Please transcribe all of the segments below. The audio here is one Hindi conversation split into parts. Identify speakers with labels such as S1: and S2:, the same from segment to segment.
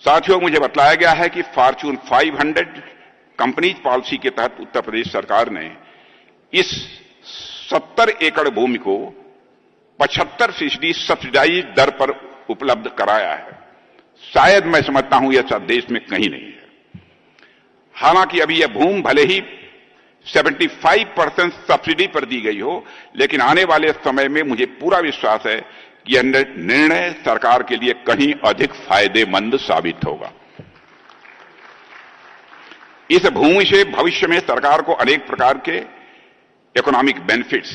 S1: साथियों, मुझे बतलाया गया है कि फॉर्च्यून 500 कंपनीज पॉलिसी के तहत उत्तर प्रदेश सरकार ने इस 70 एकड़ भूमि को 75% सब्सिडाइज दर पर उपलब्ध कराया है। शायद मैं समझता हूं यह देश में कहीं नहीं है। हालांकि अभी यह भूमि भले ही 75% सब्सिडी पर दी गई हो, लेकिन आने वाले समय में मुझे पूरा विश्वास है कि यह निर्णय सरकार के लिए कहीं अधिक फायदेमंद साबित होगा। इस भूमि से भविष्य में सरकार को अनेक प्रकार के इकोनॉमिक बेनिफिट्स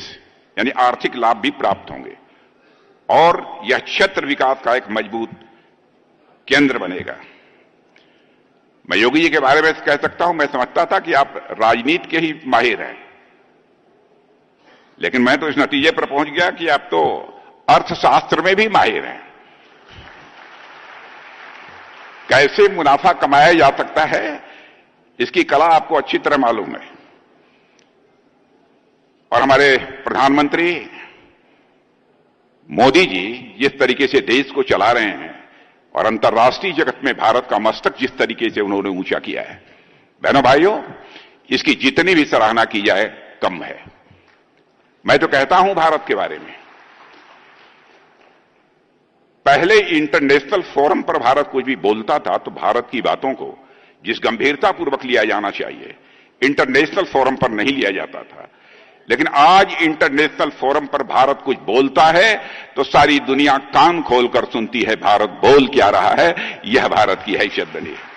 S1: यानी आर्थिक लाभ भी प्राप्त होंगे और यह क्षेत्र विकास का एक मजबूत केंद्र बनेगा। मैं योगी जी के बारे में कह सकता हूं, मैं समझता था कि आप राजनीति के ही माहिर हैं, लेकिन मैं तो इस नतीजे पर पहुंच गया कि आप तो अर्थशास्त्र में भी माहिर हैं। कैसे मुनाफा कमाया जा सकता है, इसकी कला आपको अच्छी तरह मालूम है। और हमारे प्रधानमंत्री मोदी जी जिस तरीके से देश को चला रहे हैं और अंतर्राष्ट्रीय जगत में भारत का मस्तक जिस तरीके से उन्होंने ऊंचा किया है, बहनों भाइयों, इसकी जितनी भी सराहना की जाए कम है। मैं तो कहता हूं भारत के बारे में, पहले इंटरनेशनल फोरम पर भारत कुछ भी बोलता था तो भारत की बातों को जिस गंभीरतापूर्वक लिया जाना चाहिए, इंटरनेशनल फोरम पर नहीं लिया जाता था। लेकिन आज इंटरनेशनल फोरम पर भारत कुछ बोलता है तो सारी दुनिया कान खोलकर सुनती है भारत बोल क्या रहा है। यह भारत की हैसियत बनी है।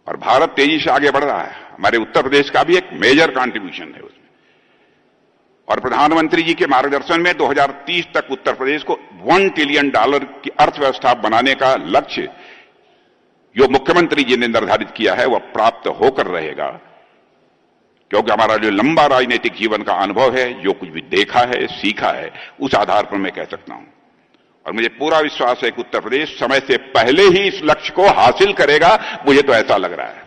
S1: और भारत तेजी से आगे बढ़ रहा है। हमारे उत्तर प्रदेश का भी एक मेजर कंट्रीब्यूशन है उसमें। और प्रधानमंत्री जी के मार्गदर्शन में 2030 तक उत्तर प्रदेश को $1 ट्रिलियन की अर्थव्यवस्था बनाने का लक्ष्य जो मुख्यमंत्री जी ने निर्धारित किया है वह प्राप्त होकर रहेगा, क्योंकि हमारा जो लंबा राजनीतिक जीवन का अनुभव है, जो कुछ भी देखा है, सीखा है, उस आधार पर मैं कह सकता हूं। और मुझे पूरा विश्वास है कि उत्तर प्रदेश समय से पहले ही इस लक्ष्य को हासिल करेगा। मुझे तो ऐसा लग रहा है,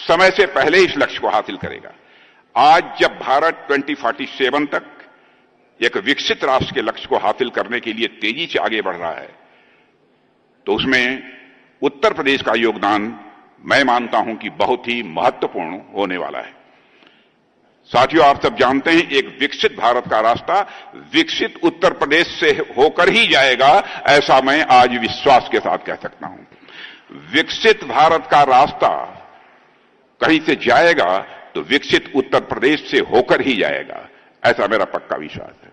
S1: समय से पहले इस लक्ष्य को हासिल करेगा। आज जब भारत 2047 तक एक विकसित राष्ट्र के लक्ष्य को हासिल करने के लिए तेजी से आगे बढ़ रहा है, तो उसमें उत्तर प्रदेश का योगदान मैं मानता हूं कि बहुत ही महत्वपूर्ण होने वाला है। साथियों, आप सब जानते हैं एक विकसित भारत का रास्ता विकसित उत्तर प्रदेश से होकर ही जाएगा, ऐसा मैं आज विश्वास के साथ कह सकता हूं। विकसित भारत का रास्ता कहीं से जाएगा तो विकसित उत्तर प्रदेश से होकर ही जाएगा, ऐसा मेरा पक्का विश्वास है।